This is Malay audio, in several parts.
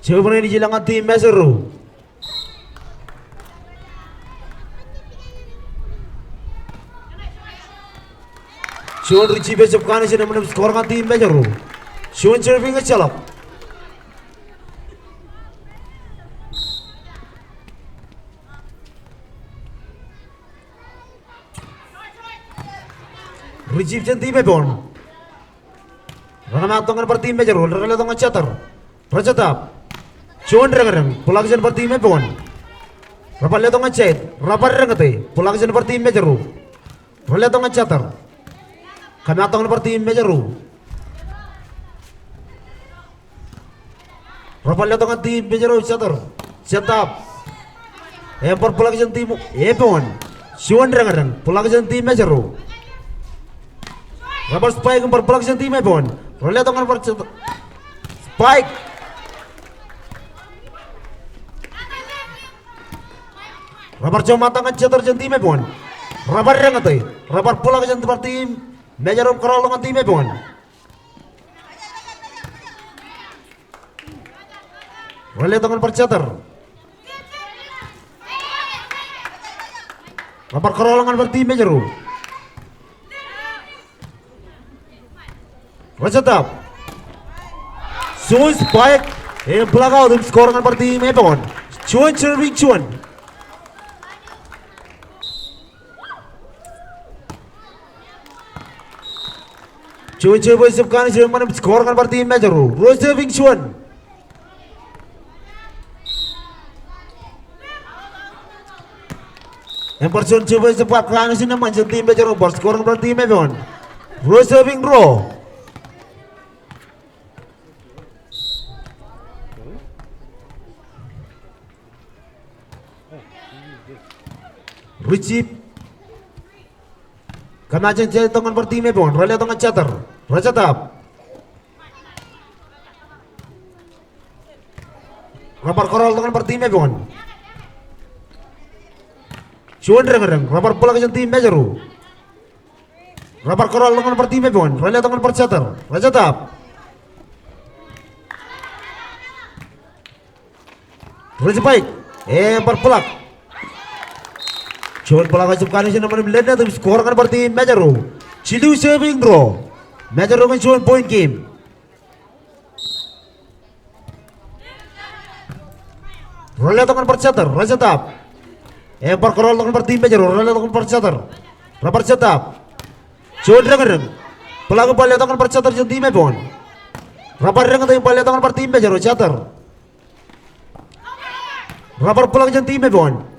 Coba ini jilangan tim Meseru. Shun Richie besok kani sini menembus skorangan tim Meseru. Shun serving ngecelok. Richie tim Mebon. Rana matongan per tim Meseru. Rana tongan cater. Rajatap. Shun rengareng. Pulaksan per tim Mebon. Rapal tongan cet. Rapal rengate. Pulaksan per tim Meseru. Rana tongan cater. Kami atong per tim Meseru. Rapal tongan tim Meseru cater. Setap. Empor pulaksan tim Mebon. Shun rengareng. Pulaksan tim Meseru. Rapal spike per pulaksan tim Mebon. Rana tongan per spike. Rabar cuma tangan cetar tim Mebon. Rabar rengate. Rabar pulang ke tempat tim. Mejarum kerol dengan tim Mebon. Rale tangan percetar. Rabar kerolongan bertim Mejaru. Racetap. Sun spike. Pelagau tim skorangan bertim Mebon. Cuan serving cuan. Coba siapkan sih mana skor kan berarti Meseru. Rose Wing Chuan. Yang person coba siapkan sih nama tim Meseru. Skor kan berarti Mebon. Rose Wing Ro. Richie. Karena jadi tongan berarti Mebon. Rale tongan cater. Rajatap. Rapar korol dengan per tim Mebon. Cuan rengareng. Rapar pula ke tim Meseru. Rapar korol dengan per tim Mebon. Rale dengan per cater. Rajatap. Terus baik. Per pelak. Cuan pelak ke subkani sih namanya Belanda tapi skor kan per tim Meseru. Cilu serving draw. Meseru kan cuan point game. Rale tangan percater, Rajatap. Perkorol tangan per tim Meseru, Rale tangan percater. Rapar cetap. Cuan rengareng. Pelaku balik tangan percater jeung tim Mebon. Rapar rengareng balik tangan per tim Meseru cater. Rapar pulang jeung tim Mebon.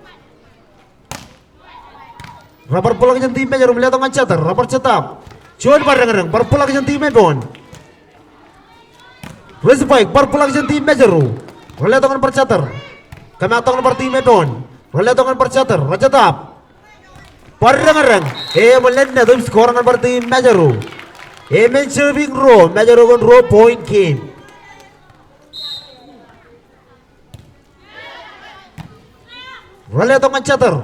Rapar pulang jeung tim Meseru melihat tangan cater, rapar cetap. Cuan bareng-bareng perpulang jeung tim Mebon. Respike perpulang jeung tim Meseru. Rale tangan percater. Kami atong nomor tim Mebon. Rale tangan percater, Rajatap. Bareng-bareng melenda tim skor nomor tim Meseru. Men serving row, Meseru con row point game. Rale tangan cater.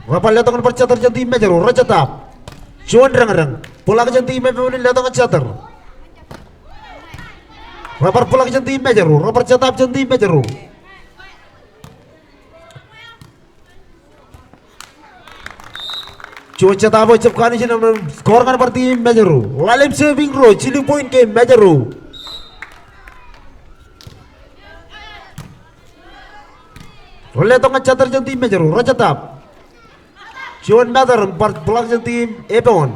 Rapal latangan percater jeung tim Meseru, Rajatap. Cuan rengareng. Pulang jeung tim Mebon latangan cater. Rapar pulang jeung tim Meseru, rapar cetap jeung tim Meseru. Cuan cetap ucapkan sih nama skor kan per tim Meseru. Lalim serving row, ciling point game Meseru. Latangan cater jeung tim Meseru, Rajatap. Cuan Mater pulang jeung tim Mebon.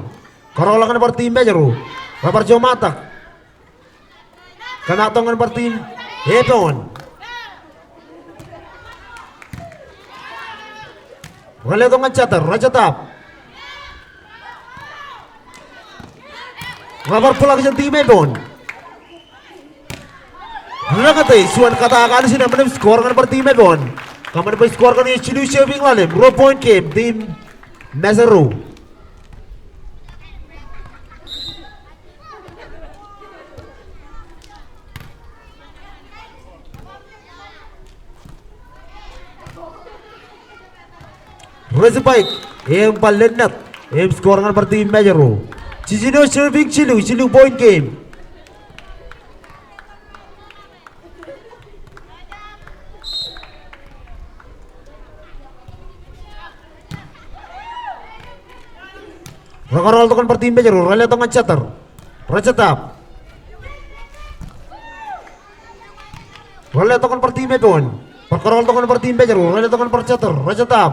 Karolangan per tim Meseru. Rapar jauh matak. Kena tongan per tim Mebon. Rale tongan cater, Rajatap. Rapar pulang jeung tim Mebon. Rangate suan katakan sih namanya skor kan per tim Mebon. Kamu dapat skor kan ini cilu serving lalim. Row point game tim Meseru. Respike. Palenat. Skor kan per tim Meseru. Chijino serving Chilu. Chilu point game. Roll tokan per team Bejaru. Rally atau ngecater. Racetap. Rally tokan per team Bejun. Perkorol tokan per team Bejaru. Rally tokan per cater. Racetap.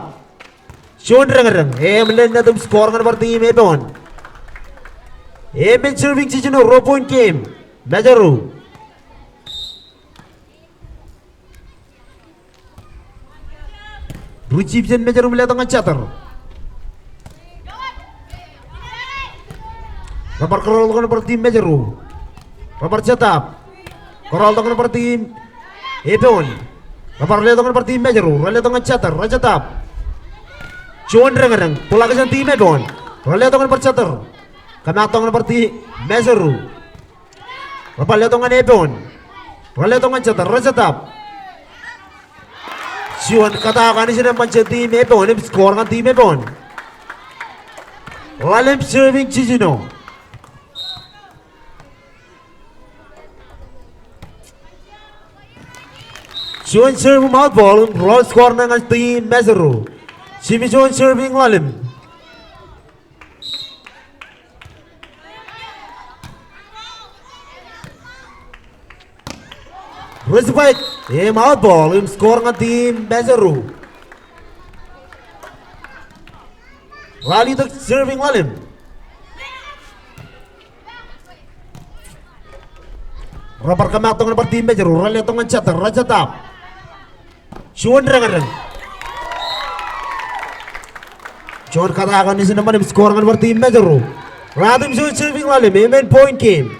Shon rengareng. Melen datum skor kan per team Bejun. Ben serving Chijino. Row point game. Bejaru. Rucipjen Bejaru melihat atau ngecater. Rapar kerol tokan per tim Bejaru. Rapar cetap. Kerol tokan per tim Epon. Rapar lihat tokan per tim Bejaru. Rally tokan cetar. Racetap. Cuan rengareng. Pulakasan tim Epon. Rally tokan per cetar. Kami tokan per tim Bejaru. Rapar lihat tokan Epon. Rally tokan cetar. Racetap. Cuan katakan ini sudah mencet tim Epon. Ini skor kan tim Epon. Lalim serving Chijino. John serving out ball, roll score ng team Bejaru. Jimmy John serving lalim. Respect, out ball, score ng team Bejaru. Rally to serving lalim. Rapar kamatong ng team Bejaru. Rally itong ngecater. Racetap. Cuan rengareng. Cuan katakan di sana mana skor kan per team Bejaru. Radim Cuan serving lalim. Main point game.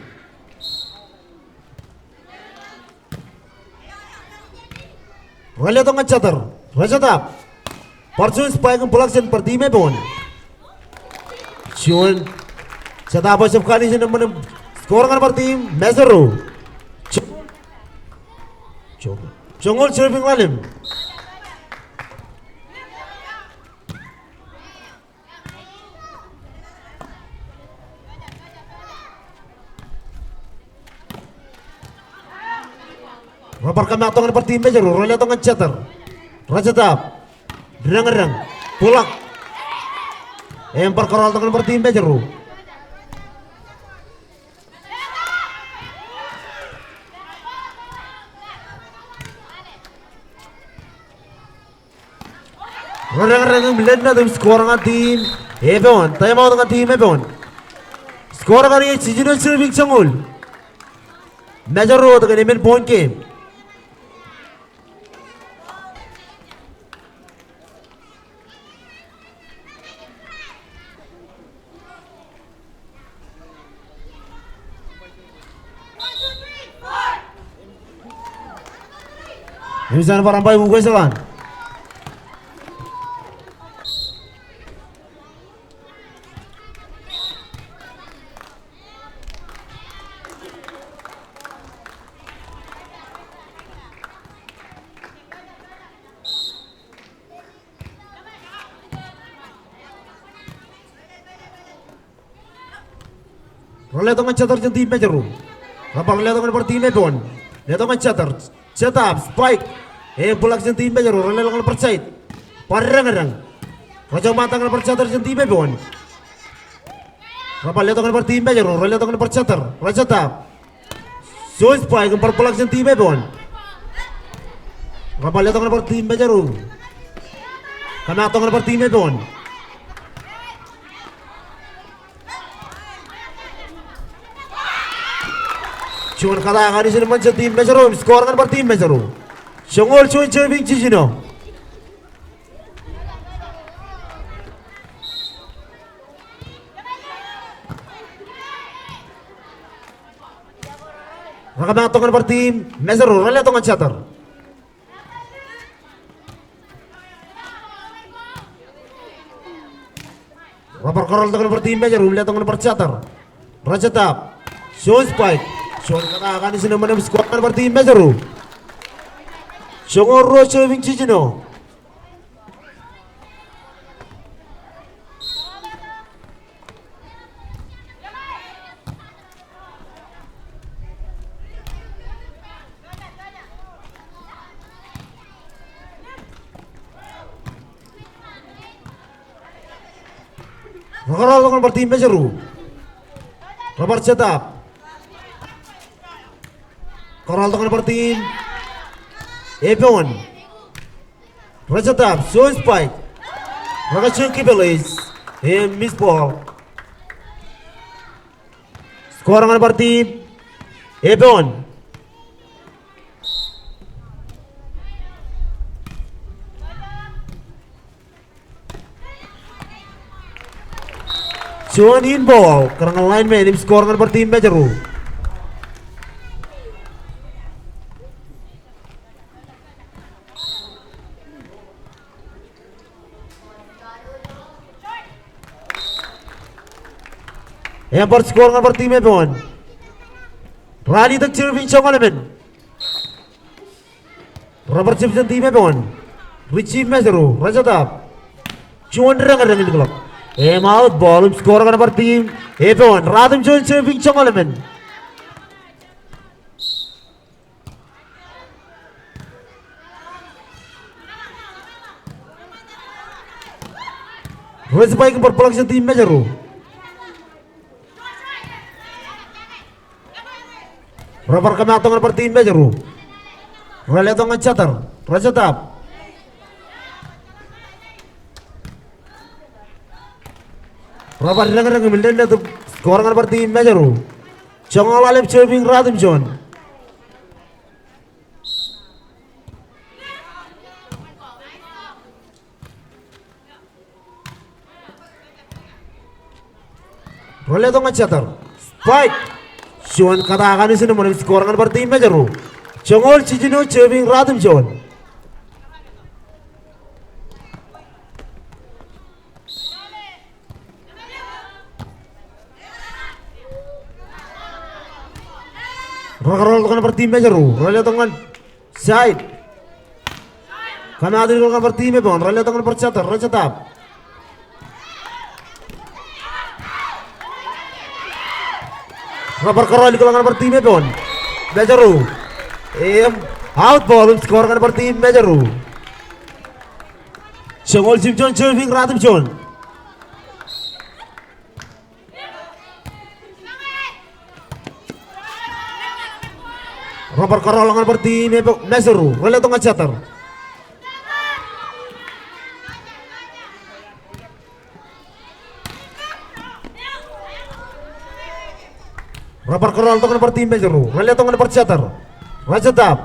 Rally itong ngecater. Racetap. Parsun spike ang pulaksan per team Epon. Cuan cetap asap kali di sana mana skor kan per team Bejaru. Chongol serving lalim. Rapar kami atongan per tim Bejaru. Rally atongan cetar. Racetap. Derang-derang. Pulak. Empar korol atongan per tim Bejaru. Derang-derang melenda tim skor ng tim Epon. Tayo mau ng tim Epon. Skor ng ini Chijino serving Chongol. Bejaru dengan main point game. Ini sana parang bayi buku selan. Rally atau ngecater tim Bejaru. Rapar lihat atau per tim Epon. Lihat atau ngecater. Cetap spike. Pulak tim Bejaru. Rally atau percait. Parang-parang. Raja matang percater tim Epon. Rapar lihat atau per tim Bejaru. Rally atau percater. Racetap. So spike per pulak tim Epon. Rapar lihat atau per tim Bejaru. Kami atau per tim Epon. Cuman katakan di sini mencet tim Bejaru, skor kan per tim Bejaru. Chongol Cuan serving Chijino. Rakam atongan per tim Bejaru, rally atongan cater. Rapar korol atongan per tim Bejaru, rally atongan per cater. Racetap. Show spike. Cuan katakan di sini mana skor kan per tim Bejaru. Chongol serving Chijino. Roll dengan bertim Bejeru. Robert Cetap. Roll dengan bertim Ebon. Cetap, so spike. Maka chunky bellis. Miss ball. Skor dengan bertim Ebon. John in ball karena lineman ini skor dengan bertim Bejeru. Yang berskor dengan bertim Ebon. Rani tak cermin Chongalemen. Robert Simpson tim Ebon. Richie Bejeru. Rajatap. John Rangan ini kelak. Out ball skor dengan bertim Ebon. Radom John cermin Chongalemen. Royce baik berpelaksan tim Bejeru. Rapar kami atongan bertim Bejeru. Rally atongan catar. Rajatap. Rapar dengan milden itu skor dengan bertim Bejeru. Chongol Alep cermin Radom John. Rally atongan catar. Spike. John katakan di sini mau skor dengan bertim Bejeru. Chongol Cijino cermin Radom John. Roll dengan bertim Bejeru. Rally dengan side. Kami adil dengan bertim Ebon. Rally dengan percatar. Rajatap. Rapar kerol di kalangan bertim Ebon. Bejeru. Out ball skor dengan bertim Bejeru. Chongol Simpson cermin Radom John. Rapar kerol dengan bertim Bejeru. Rally dengan catar. Rapar kerol dengan bertim Bejeru. Rally dengan percatar. Rajatap.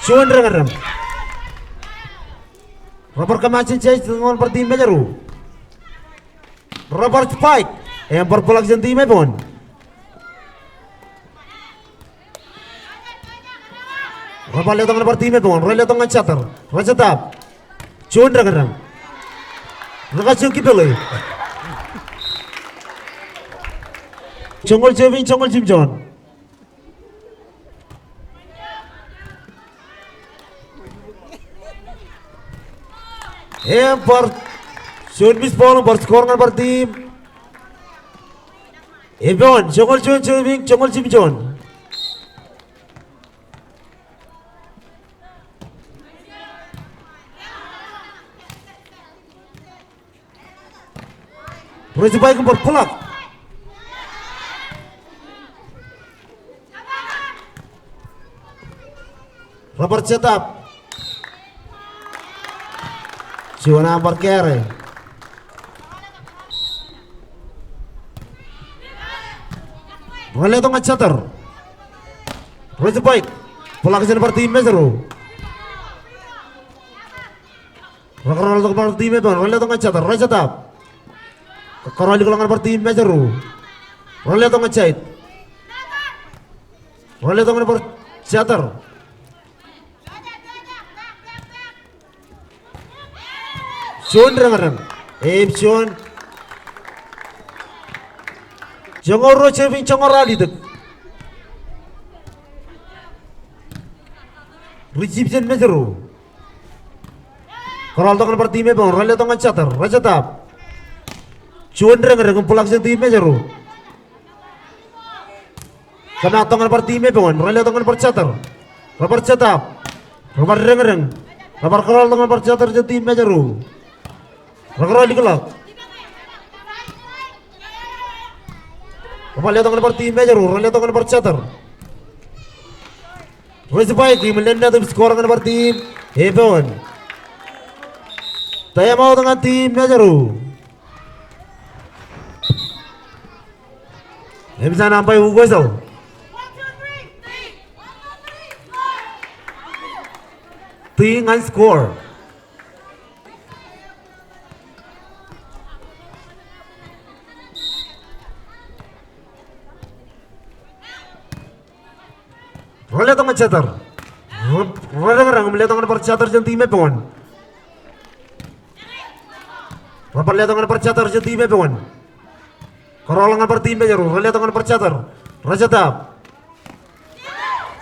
Cuan rengan. Rapar kemacin chase dengan bertim Bejeru. Rapar spike. Yang berpelaksan tim Ebon. Rapar lihat dengan bertim Ebon. Rally dengan catar. Rajatap. Cuan rengan. Rakasih kita lagi. Chongol Jevin, Chongol Jim John. Per Miss ball berskor dengan bertim Ebon. Chongol John Jevin, Chongol Jim John. Royce baik berpelak. Robert Cetap. Juana Barkere. Rally dengan catar. Royce baik. Pelaksanaan bertim Bejeru. Roll untuk bertim Ebon. Rally dengan catar. Royce Cetap. Kerol di kalangan bertim Bejeru. Rally dengan cait. Rally dengan bercatar. John rengan. John. Jangan roce vin jangan rali dek. Reception Bejeru. Kerol dengan bertim Ebon. Rally dengan catar. Rajatap. John rengan pelaksanaan tim Bejeru. Kena tangan bertim Ebon. Rally dengan percatar. Rapar Cetap. Rapar rengan. Rapar kerol dengan percatar tim Bejeru. Roll di kelak. Papalya tong nomor 3 Major, rolya tong nomor 4. Royce Pike melenda tim skor nomor tim Ebon. Taya mau dengan tim Major. Bisa nampai Ugoso. Tinggal skor. Rolnya tong cetar. Rolnya ngerang melihat tong percetar jeung tim Ebon. Bapak lihat tong percetar jeung tim Ebon. Karolangan per tim Major, rolnya tong percetar. Raja tap.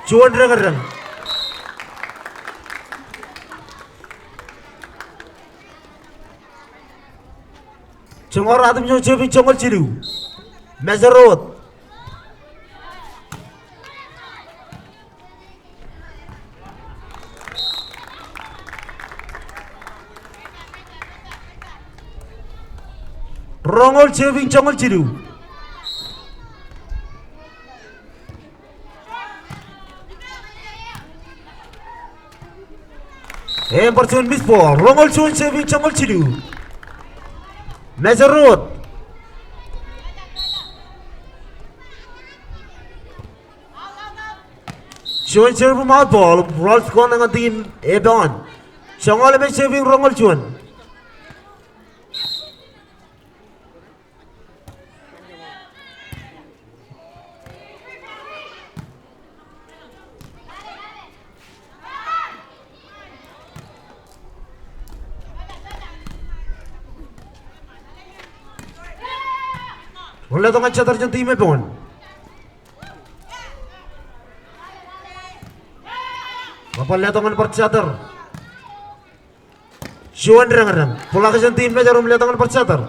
Cuan ngerang. Cengor atum yung cebing cengor cilu. Major Road. Rongol cebing cengor cilu. Percun bispo. Rongol cuan cebing cengor cilu. Major Road. Cuan serve mouth ball. Roll score ng team Ebon. Siyangol may saving rongol cuan. Wala tong chatar yung team Ebon. Papalya tong per chatar. Shuan rang. Pula ka yung team na jarum lihat tong per chatar.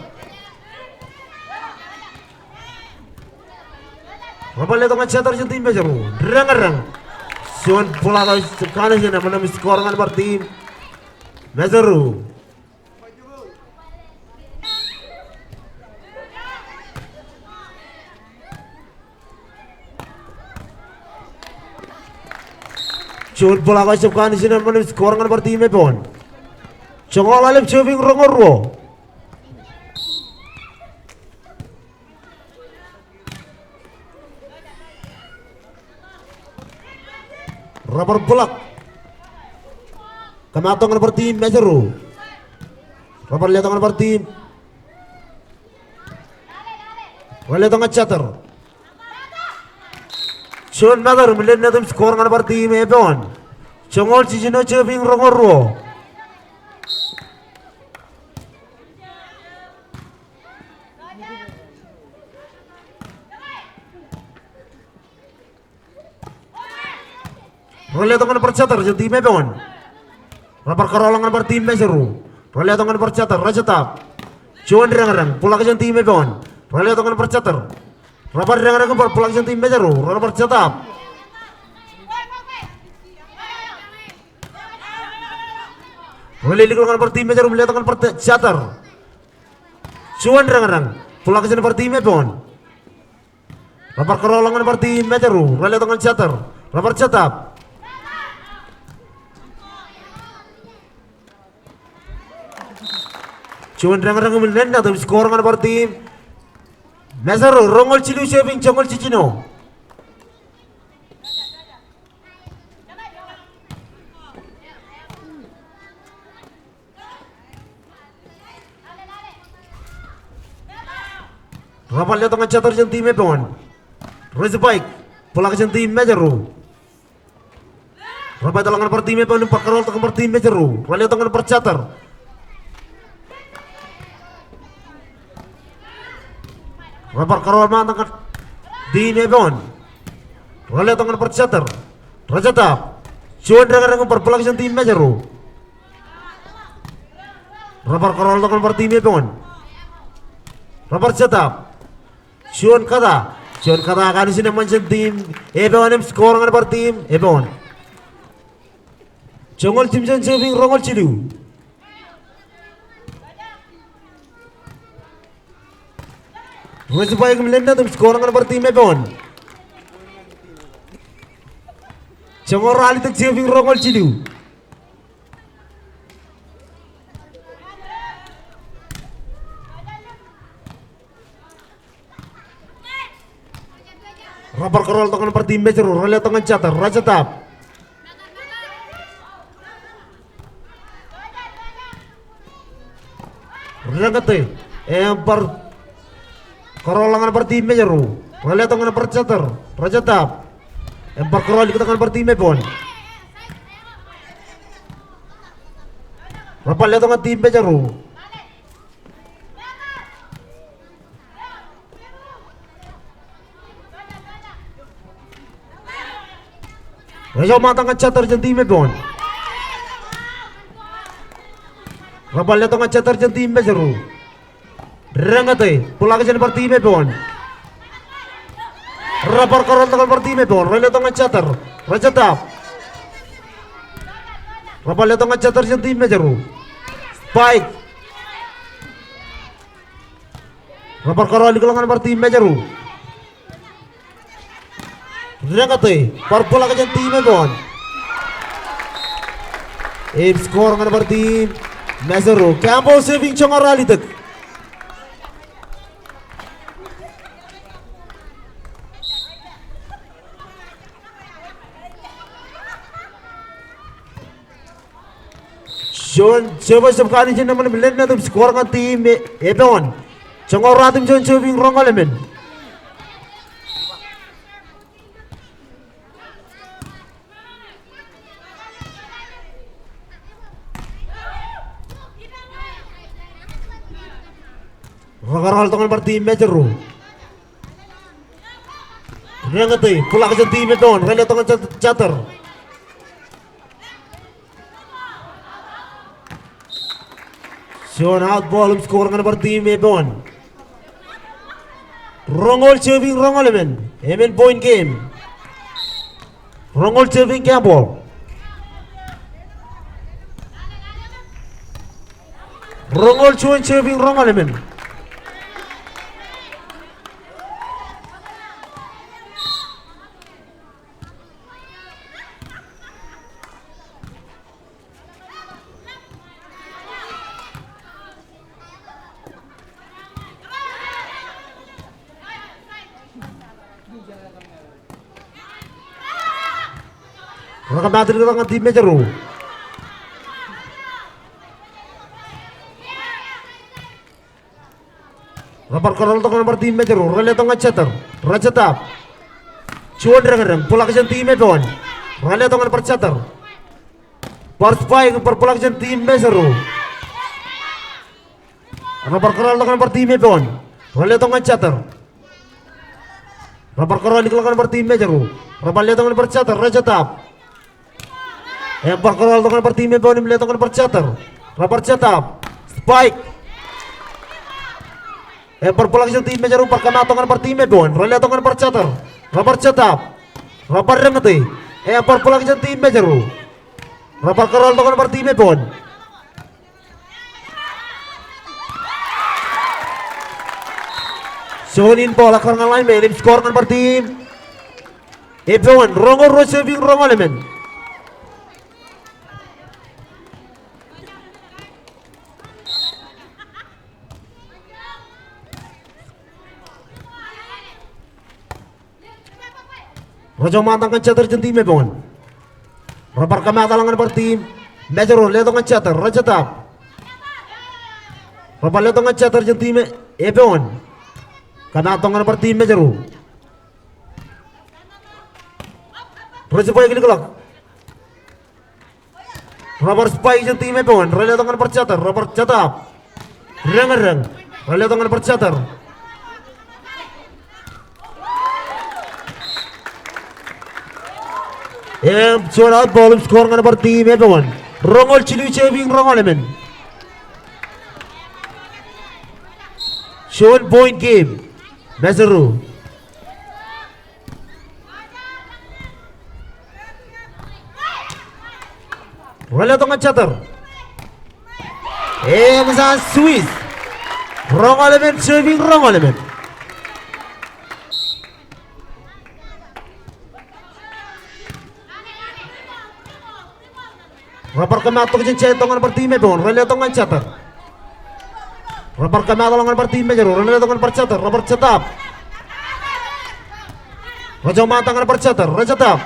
Papalya tong chatar yung team na jarum. Rang. Shuan pula ka kanan siya naman na score ng per team. Mezaru. Chun bola ko siyang sini naman skor ng per team Ebon. Chongol alim chubing rongorwo. Rubber block. Kamatong ng per team Mezaru. Rubber lihat ng per team. Wala tong chatter. Chun Mezaru melihat na skor ng per team Ebon. Chongol chijino chubing rongorwo. Rolya tong percatar yung tim Ebon. Rapar karolangan per tim Mezaru. Rolya tong percatar Raja tap. Cuan rang. Pula ka yung tim Ebon. Rolya tong percatar. Rapar rang pula ka yung tim Mezaru. Rolya percatar. Rolya likulungan per tim Mezaru. Rolya tong percatar. Cuan rang. Pula ka yung per tim Ebon. Rapar karolangan per tim Mezaru. Rolya tong percatar. Rapar percatar. Cuman rang melenda tapi skor ng per team Mezaru rongol cilu saving chongol cicino. Rapal lihat tong chatar yung team Ebon. Royce Pike pula ka yung team Mezaru. Rapal talangan per team Ebon pakarol tong per team Mezaru. Rapal lihat tong per chatar. Rapar karol matang di Ebon. Rolya tong per chatter. Raja tap. Cuan rang perpelak yung tim Mezaru. Rapar karol tong per tim Ebon. Rapar chatap. Cuan kata akan sini naman yung tim Ebon yung skor ng per tim Ebon. Chongol tim yung saving rongol cilu. Supaya kemudian natin skor ng party may bon. Chongor rally tak saving rongol chidu. Rapar kerol tangan party may ceru. Rally tangan catar. Raja tap. Rangate. Empar Karolangan parti mejeru. Rally tangan percater. Raja tap. Empar kerol di tangan parti me pon. Rapal lihat tangan tim mejeru. Raja matang cater jantim me pon. Rapal lihat tangan cater jantim mejeru. Rangate, pulang ke parti me pon. Rapar korol tangan parti me pon. Rally tangan cater. Raja tap. Rapal lihat tangan cater jantim mejeru. Spike. Rapar korol di kelangan parti mejeru. Rangate, pulang ke jantim me pon. Skor dengan parti mejeru. Campbell saving chongar rally tak. Coba sekali je naman bilen na tum skor ng team Ebon. Chongor ratum jon serving wrong element. Ragaral tangan parti mejeru. Rangate pulak ke team Ebon. Rally tangan cater. Shown out ball skor ng parti Ebon. Rongol serving wrong element. Emen point game. Rongol serving Campbell. Rongol cuan serving wrong element. Rakam natin ko lang ang team mejeru. Rapar korol tangan parti mejeru. Rally tangan cater. Raja tap. Cuan rengareng. Pulak ke team Ebon. Rally tangan percater. Spike perpulak ke team mejeru. Rapar korol tangan parti Ebon. Rally tangan cater. Rapar korol di kelangan parti mejeru. Rapar lihat tangan percater. Raja tap. Empar korol tangan parti me Ebon melihat tangan percater. Rapar catap. Spike. Empar pulang ke tim mejeru perkana tangan parti me Ebon. Rally tangan percater. Rapar catap. Rapar rangate. Empar pulang ke tim mejeru. Rapar korol tangan parti me Ebon. Sonin bola karena lain melim skor dengan parti Ebon. Rongol receiving wrong element. Raja matang kan cater jantim Ebon. Rapar kami atalangan parti mejeru lihat tangan cater. Raja tap. Rapar lihat tangan cater jantim Ebon. Karena tangan parti mejeru. Raja spike ini kelak. Rapar spike jantim Ebon. Rally tangan percater. Rapar catap. Reng. Rally tangan percater. Shown out ball skor ng parti Ebon. Rongol chilu saving wrong element. Shown point game. Mejeru. Rally tangan cater. Masa Swiss. Wrong element serving wrong element. Rapar kamatok jen chay tongan per time bon. Rele tongan chatar. Rapar kamatok per time jero. Rele tongan per chatar. Rapar chatap. Raja matangan per chatar. Raja tap.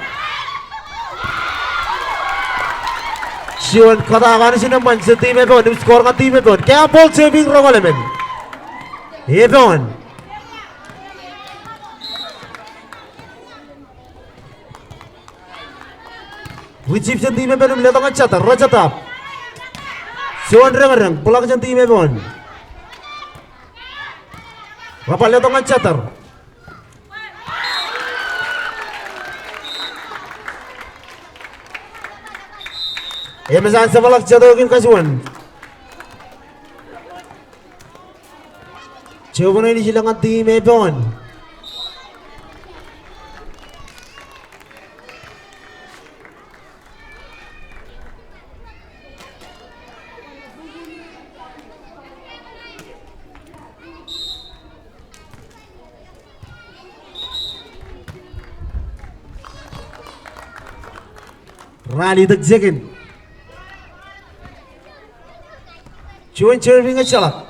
Siwan katakan sini man sa time bon. Skor nga time bon. Kaya ball saving rogalemen. Bon. Receive sa time bon. Leto nga chatar. Raja tap. Siwan reng pulang sa time bon. Rapal leto nga chatar. Mesan sebalak jatuhin kasuan. Coba ini silangan tim Ebon. Rally terjekin. Cuan serving acalak.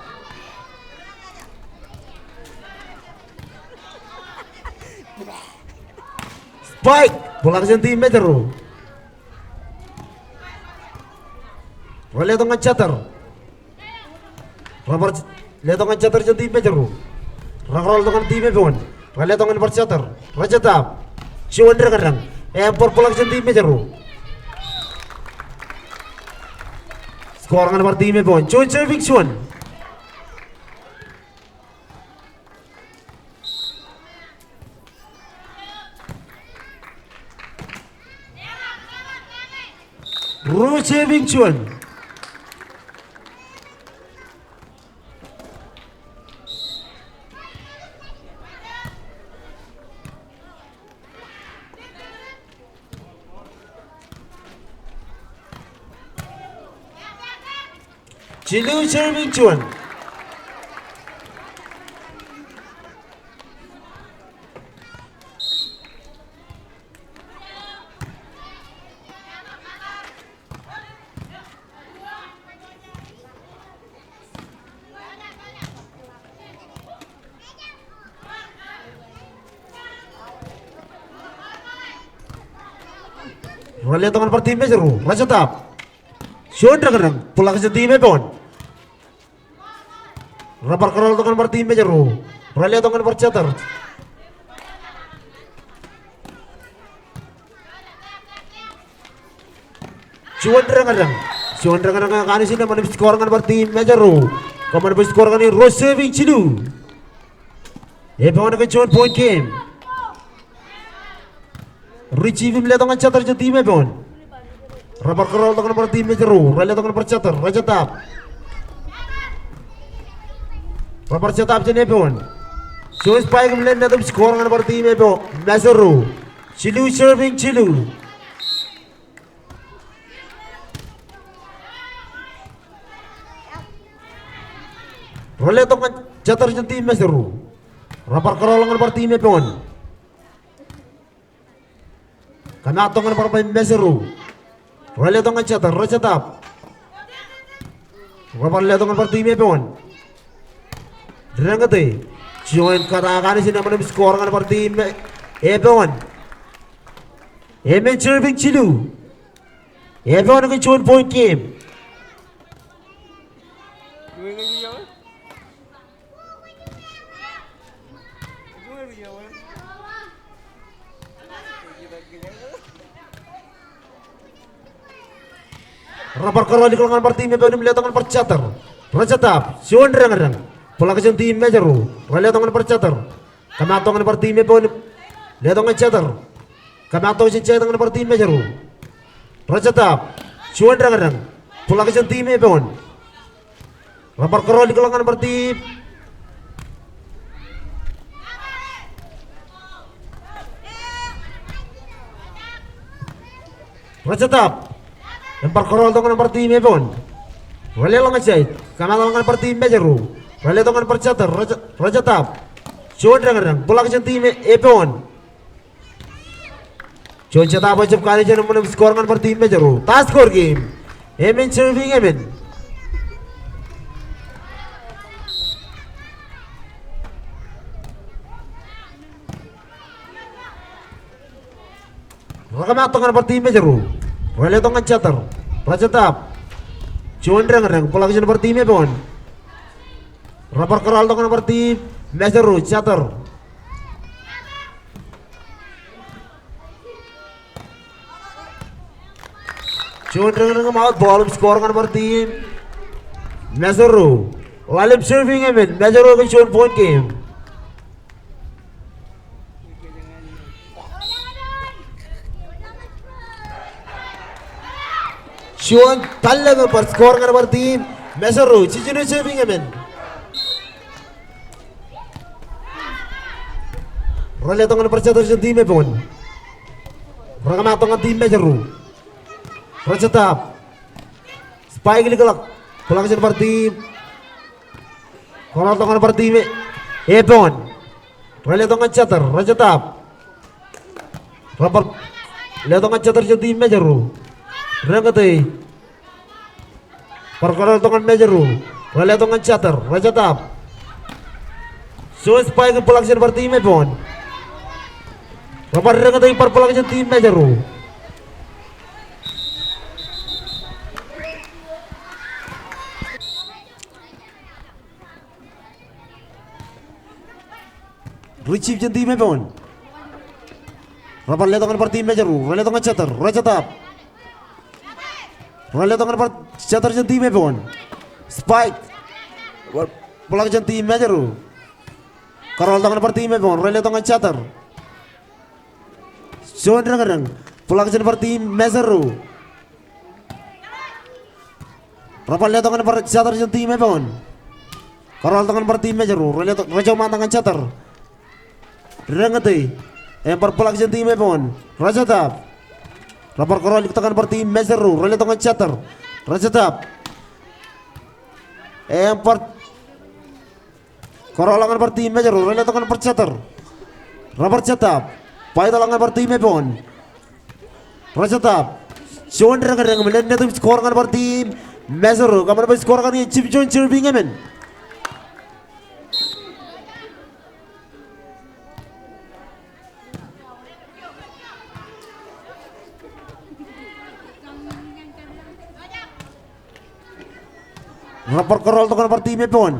Spike bola ke tim Metro. Boleh tongkat catar. Robert lihat tongkat catar ke tim Metro. Rakral tongkat tim Ebon. Boleh tongkat bercatar. Raja tap. Cuan kadang. Empor bola ke tim Metro. Skor ngan per tim Ebon. Cuan serving cuan. Saving cuan. Cilu serving cuan. Rally tangan per tim Metro. Raja tap. Shon kadang pulang ke tim Ebon. Rapar kerol tangan per tim Metro. Rally tangan per catar. Cuan kadang kani sini mana skor kan per tim Metro. Kamu bisa skor kan ini Rose saving Cilu. Ebon ke cuan point game. Retrieve melihat tangan catar je tim Ebon. Rapar kerol tangan per tim Metro. Rally tangan per catar. Raja tap. Rapar catar je Ebon. So spike melihat dalam skor tangan per tim Ebon. Metro. Cilu serving Cilu. Rally tangan catar je tim Metro. Rapar kerol tangan per tim Ebon. Kami atongan para pemain Metro. Rally atongan catar, Raja tap. Rapar atongan para tim Ebon. Derangate. Join katakan sini mana skor kan para tim Ebon. Emen serving Cilu. Ebon ke join point game. Rapar kerol di kelangan per tim Ebon melihat tangan per catar. Raja tap. Sion derang. Bola ke tim Metro. Rally tangan per catar. Kami atongan per tim Ebon. Lihat tangan catar. Kami atong cecah tangan per tim Metro. Raja tap. Sion derang. Bola ke tim Ebon. Rapar kerol di kelangan per tim. Raja tap. Empar korol tangan per tim Ebon. Rally longan cai. Kami longan per tim Metro. Rally tangan per catar. Raja tap. Cuan derang. Bola ke tim Ebon. Cuan cetak wajib kali jangan menang skor per tim Metro. Tas skor game. Emin serving Emin. Rakamatong nomor tim Mejeru. Reletong Chatter. Rajatap. Cuan reng pelakis nomor tim Pon. Rapor keral tong nomor tim Mejeru Chatter. Cuan reng maut ball skor nomor tim Mejeru. Lalim serving Emin. Mejeru ke cuan point game. Cuan talaga per skor nomor tim Mejeru. Cicino serving Emin. Reletong nomor Chatter cuan tim Pon. Rakamatong tim Mejeru. Rajatap. Spike ligalak. Pelakis nomor tim. Koral tongan nomor tim Epon. Reletong Chatter. Rajatap. Rapor Letongan Chatter cuan tim Mejeru. Rengati. Perkoral tongan Mejeru. Reletong Chatter. Rajatap. So spike pelakis nomor tim Epon. Rapor rengati pelakis tim Mejeru. Receive jen tim Pon. Rapor letongan per tim Mejeru. Reletong Chatter. Rajatap. Reletong per Chatter jen tim Pon. Spike. Pelak jen tim Mejeru. Karol tangan per tim Pon. Reletong Chatter. John reng pelak jen per tim Mejeru. Rapor letongan per Chatter jen tim Pon. Karol tangan per tim Mejeru. Reletong Raja mantangan Chatter. Rengati empar pelak jen tim Pon. Rajatap. Rapor korol tangan per tim Mejeru. Reletong Chatter. Rajatap. Empar korolangan per tim Mejeru. Reletong per Chatter. Rapor Chatap. Paitalangan per tim Pon. Rajatap. John reng melihat itu skor kan per tim Mejeru. Kamar per skor kan Chip John serving Emin. Rapor korol tongan per tim Pon.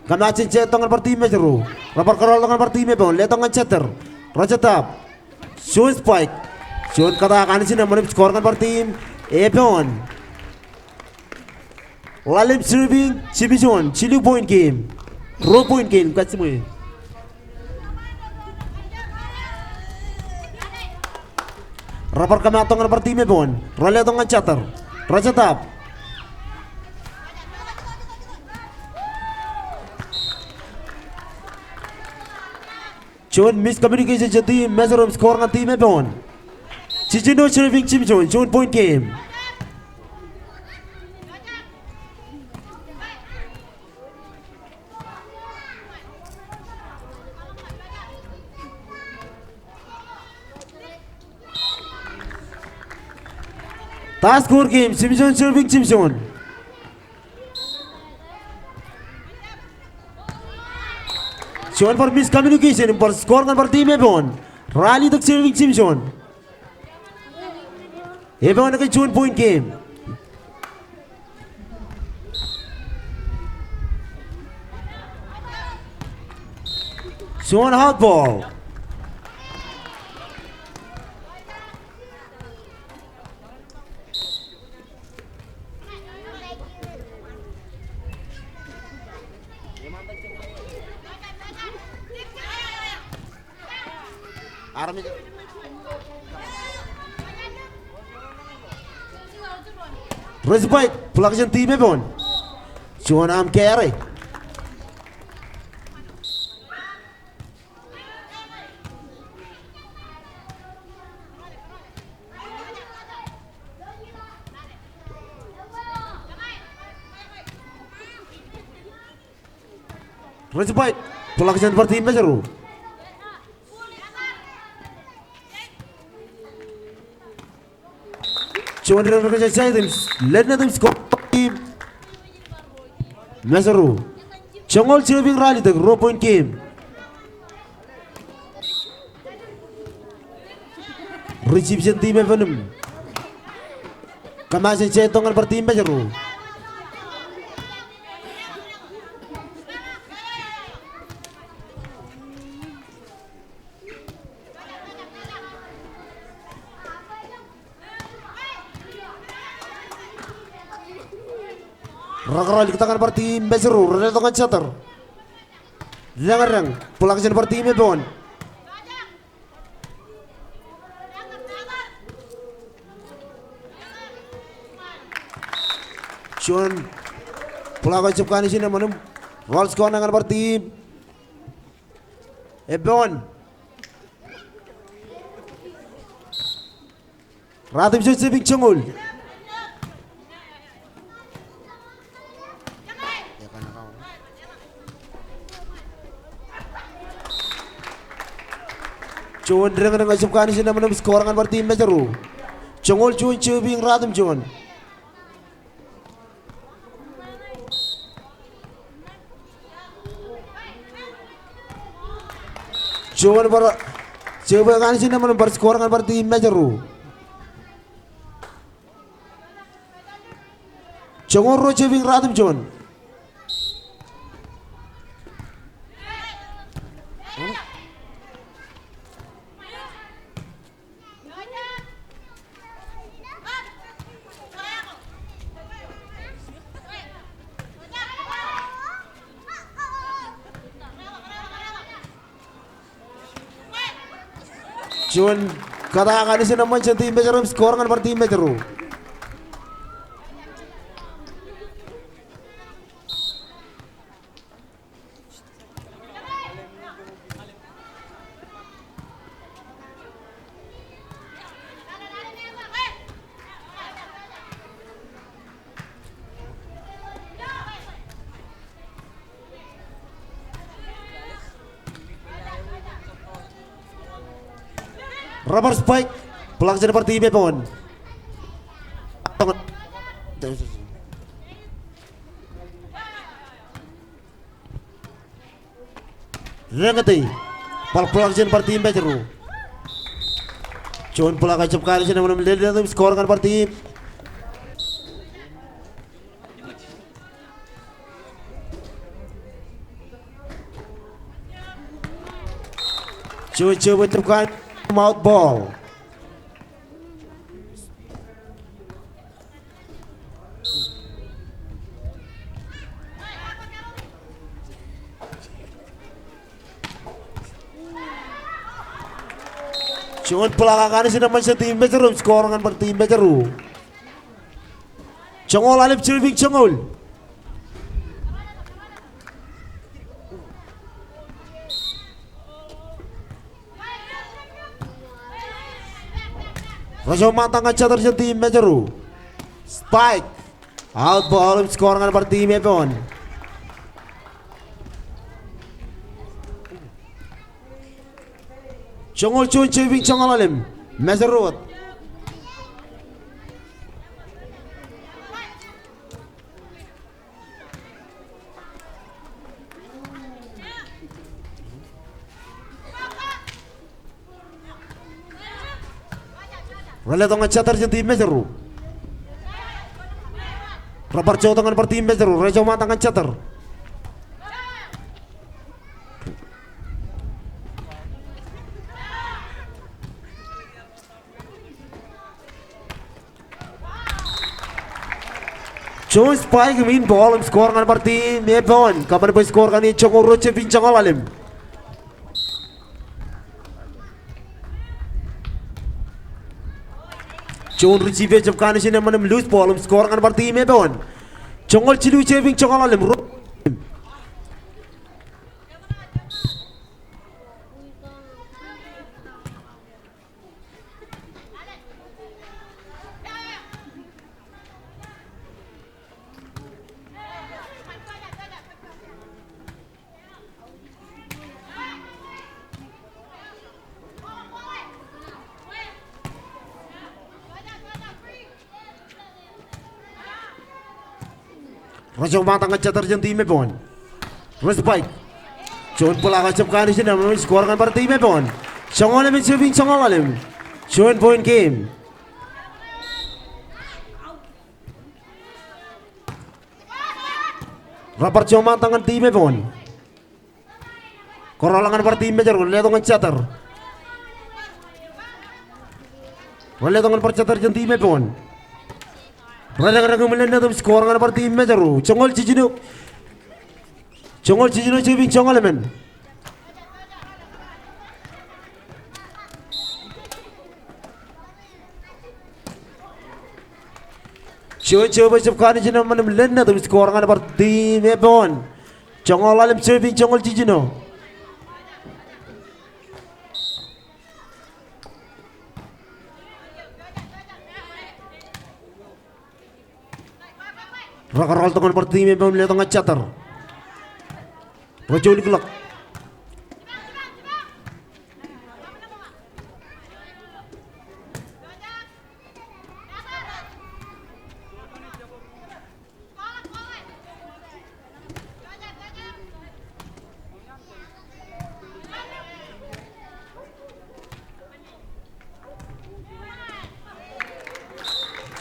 Kami acin tongan per tim Mejeru. Rapor korol tongan per tim Pon. Letongan Chatter. Rajatap. Show spike. Show katakan sini menip skor kan per tim Pon. Lalim serving Cibison. Cilu point game. Row point game kat semua. Rapor kami tongan per tim Pon. Letongan Chatter. Rajatap. John miscommunication jadi Mejeru skor ngan tim Pon. Cicino serving Cibison. John point game. Task score game. Cibison serving Cibison. John for miscommunication for skor kan per tim Pon. Rally tak serving Cibison. Pon ke John point game. John hot ball. Army. Respite pelak jen tim Pon. John am carry. Respite pelak jen per tim Mejeru. Cuman dengan kerja saya tim lainnya tim skor tim Meseru Congol Cilebing Rally tak 2 point game reception tim Evanum kemasin saya tongan per tim Meseru Rakarali tangan per tim Meseru rada tongan cater Jangan pulang ke per tim Ebon Cuman pulang ke cepkan di sini mana roll score dengan per tim Ebon Ratim Sibing Congol Cuman dengan cepkan di sini mana skor dengan per tim Meseru Congol cuman Cilebing Ratim cuman Cuman coba kan sini mana berskor dengan per tim Meseru Congol ro Cilebing Ratim cuman Cuman katakan di sini macam tim Meseru skor dengan per tim Meseru Rubber spike pelaksanaan per tim Ebon Rengati pelaksanaan per tim Meseru Cuman pelaksanaan cepkan sini mana melihat skor kan per tim coba cepkan mouth ball Cuman pelaksanaan sini macam tim Meseru skor dengan per tim Meseru Congol Alif Cilebing Congol Raja matang aja terjadi tim Meseru spike out ball skor dengan per tim Ebon Congol cuy Cilebing Congol Alim Meseru Rale tongan catar jadi Meseru Rapar jauh tangan per tim Meseru Rejo matangan catar Cuman spike min ball skor dengan per tim Ebon kapan boleh skor kan ini Congol Roche Bincang Alim Cuman receive cepkan di sini mana loose ball skor dengan per tim Ebon Congol Cilu Cilebing Congol Alim Raja matang ngecatar jeung time pon. Respike. John pula kacap kanis na skor kan para time pon. Sangolem serving sangolem. John point game. Rapar cuma tangan time pon. Korolangan para time jar lihat ngecatar. Lihat percatar jeung time pon. Rada-rada melenda tuh skor kan para time jar. Congol cicinu. Congol cicinu serving sangolem. Coba sekali cina mana melenda tapi skor kan parti mebon. Congol alim serving congol cicino. Rakarol tangan parti mebon lihat tengah catar. Rajau digelak.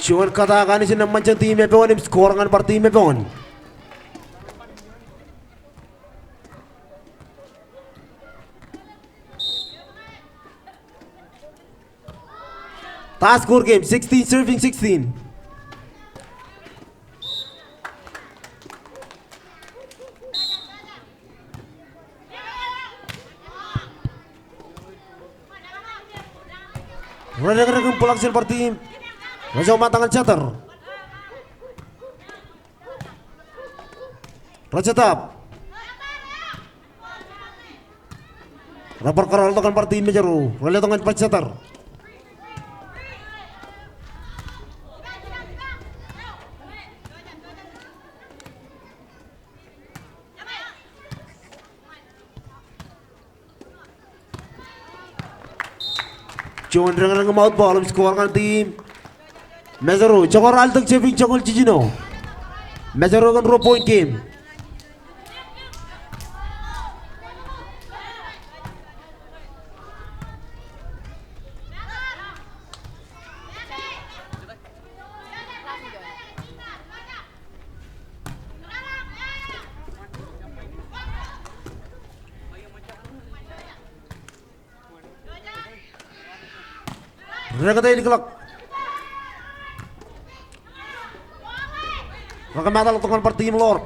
Cuman katakan ini naman dyan team Epon, skor nga para team Epon. Task score game 16 serving 16. Rada-rada pulang sil para team Raja matangan catar. Raja tap. Rapor karol tokan parti mejaru. Raja tokan catar. Cuman dengan maut ball skor kan tim Mezaru, cokor altak ceving cokol cicino. Mezaru kan 2 point game. Rekata ini kelak. Maka mata letukan per tim Lord.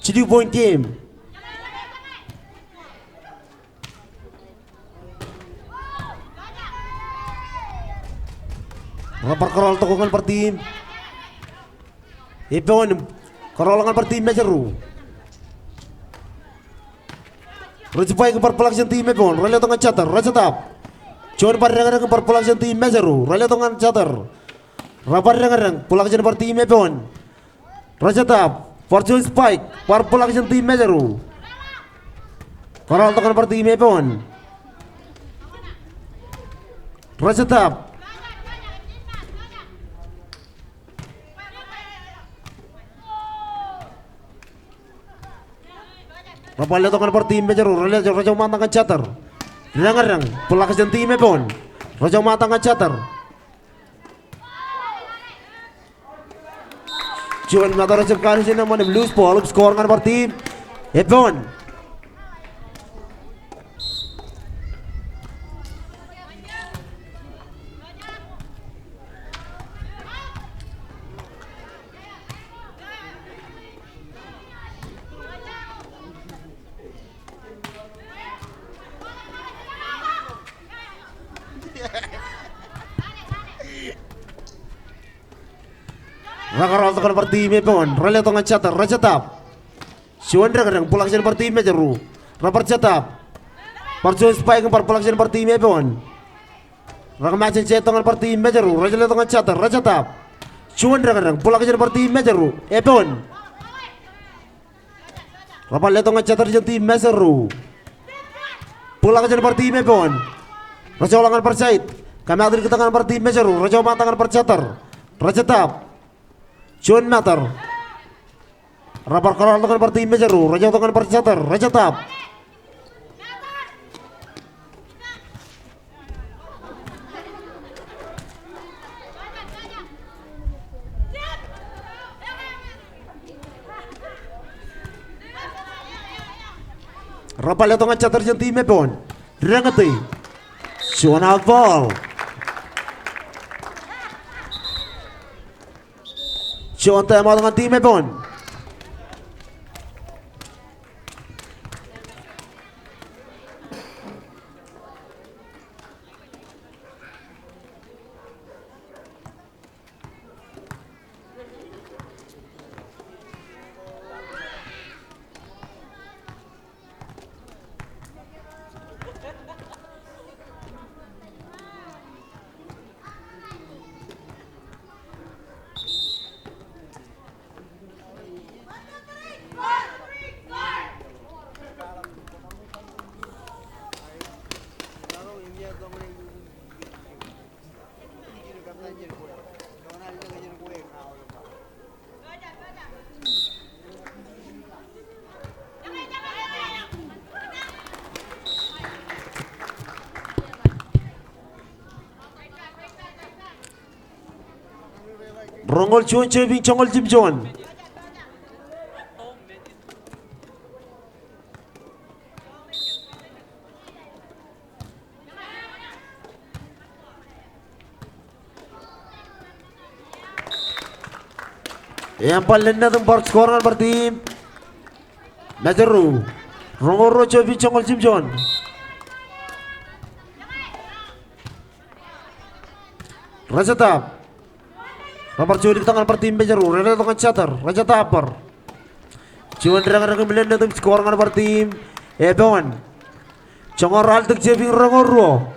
Jadi point game. Rapar kerol tokongan per tim. Ipon kerolangan per tim Mejaru. Rajpai ke perpelaksian tim Epon, Raja tengah catar, Raja tap. Cuman pada ke perpelaksian tim Mezaru, Raja tengah catar. Rapar dengan pelaksian per tim Epon. Raja tap, Fortune Spike, perpelaksian tim Mezaru. Karal tengah per tim Epon. Raja tap. Rapal lihat tokan per tim Mejaru, Raja matang catar. Dengarang pelaksanaan tim Epon. Raja matang catar. Cuman mata Raja kali sini mana lose ball, skor kan per tim Epon. Rakarol tokan per tim Epon, Raja tengah catar, Raja tap. Cuman dengarang pelaksanaan per tim Mejaru. Rapar catar. Fortune Spike ke perpelaksian per tim Epon. Rakamacin cetongan per tim Mejaru, Raja tengah catar, Raja tap. Cuman dengarang pelaksanaan per tim Mejaru, Epon. Rapal lihat tengah catar jeung tim Mejaru. bola kejar per tim Epon. Raja ulangan per Said. Kami atur ke tangan per tim Mejeru. Raja tangan per Chatter. Raja tap. John Matter. Rapar koral tangan per tim Mejeru. Raja tangan per Chatter. Raja tap. Rapal atau ngacater jeung tim Epon. Dirangati. John out ball. John tema dengan tim Epon. Rongol Chuan Cheving Chongol Jim John. Yang paling nanti berskoran bertim Mejeru. Rongol Cheving Chongol Jim John. Raja tap. Nomor cuy di tangan per tim Mejeru. Raja tangan Chatter. Raja tapper. Cuman derang-derang bilang nanti skoran per tim Epon. Chongor altuk Cheving Rongol.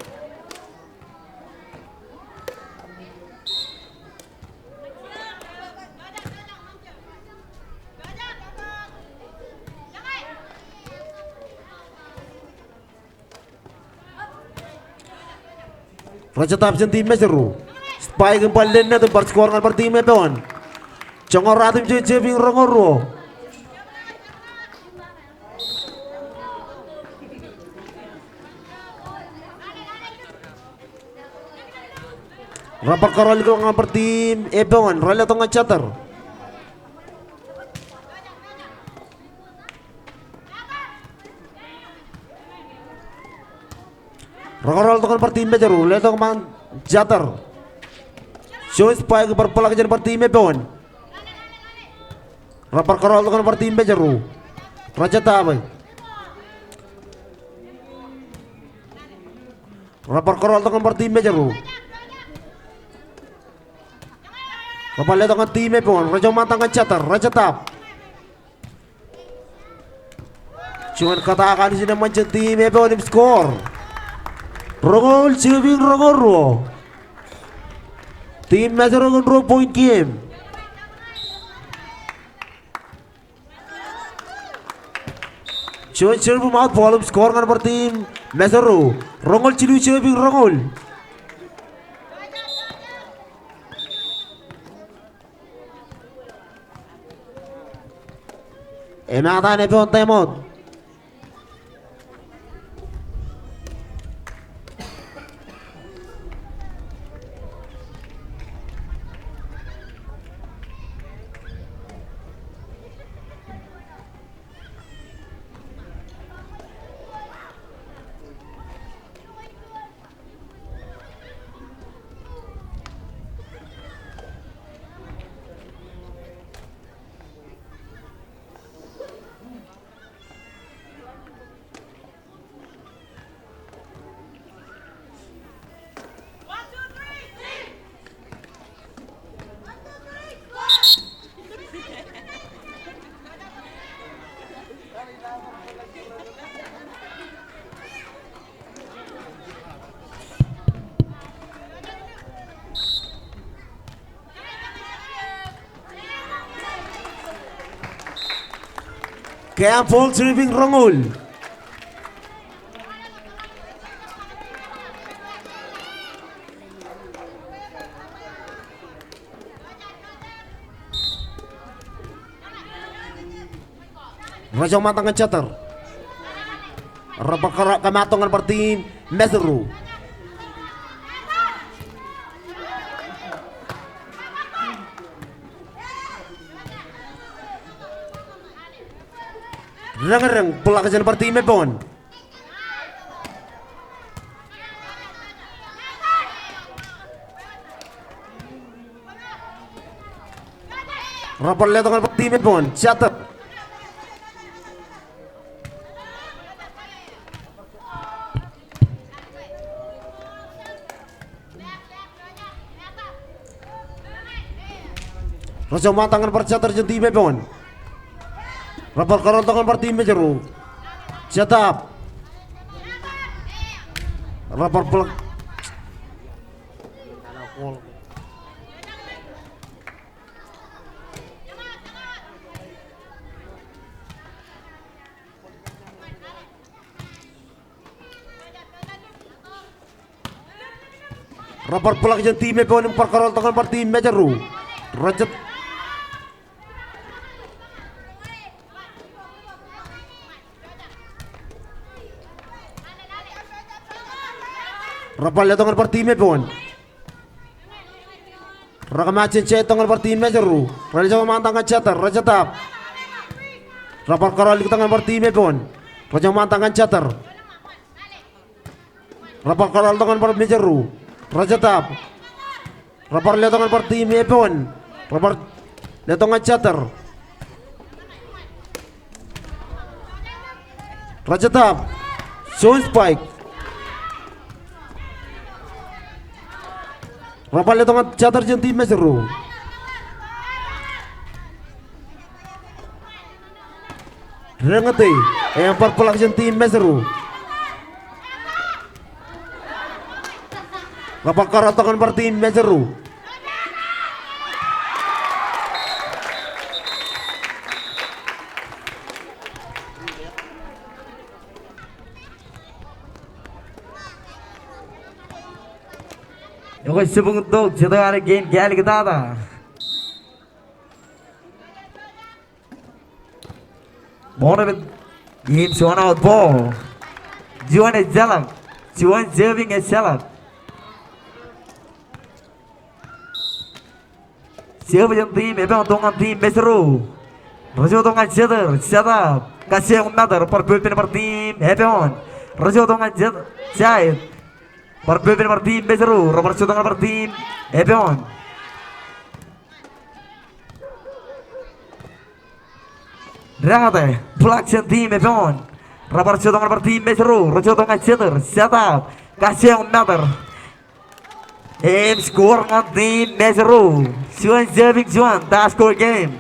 Raja tap jeung tim Mejeru. Spike kembali na tempat skor per tim Epon. Chongor atim Cheving Rongol. Rapar karol ko nga per tim Epon. Rala to nga Chatter. Rongol to per tim Mejeru. Rala to nga Chatter. Show spike berpelak jadi per tim Epon. Rapar karol to per tim Mejeru. Raja tabay. Rapar karol to per tim Mejeru. Rapal to nga tim Epon. Raja matang nga Chatter. Raja tap. Cuman katakan sini macam tim Epon skor. Rongol Cheving Rongol. Tim Mejeru con point game. Cuman serbu maut volume skor kan per tim Mejeru. Rongol Cilu Cheving Rongol. Ematan Epon temot. Camp Fall Cheving Rongol. Raja matangan cater. Rapakara kamatongan partim Meseru. Rang-rang pelakasan partim Mepon. Rapor letongan partim Mepon. Cater. Raja matangan percatar jenti Mepon. Rapor kerontongan partim Mejeru. Cetap. Rapor pelak. Rapor pelak jenti Mepon yang perkerontongan partim Mejeru. Raja Rapal letongan partim Mepon. Rakamacin cetongan partim Mejeru. Raja mantangan cater. Raja tap. Rapal karol di tangan partim Mepon. Raja mantangan cater. Rapal karol tangan partim Mejeru. Raja tap. Rapal letongan partim Mepon. Rapal letongan cater. Raja tap. Zone spike. Rapal letongan cater jenti Meseru. Rengati yang perpelak jenti Meseru. Rapal karatokan partim Meseru. Yung sebungtuk jatuh ada gain gal kita ada. More with game one out ball. Juan is jalan. Juan serving is jalan. Siapa yang tim? Apa untungan tim Meseru? Raja untungan jatuh. Siapa? Kasih yang nader perpuluhan per tim. Apa on? Raja untungan jatuh. Perpuluhan per tim Meseru. Rapor untungan per tim. Apa on? Rangate, pelaksanaan tim Mepon. Rapor untungan per tim Meseru. Raja untungan jatuh. Siapa? Kasih yang nader. Skor ng team Meseru. Juan serving Juan. Task score game.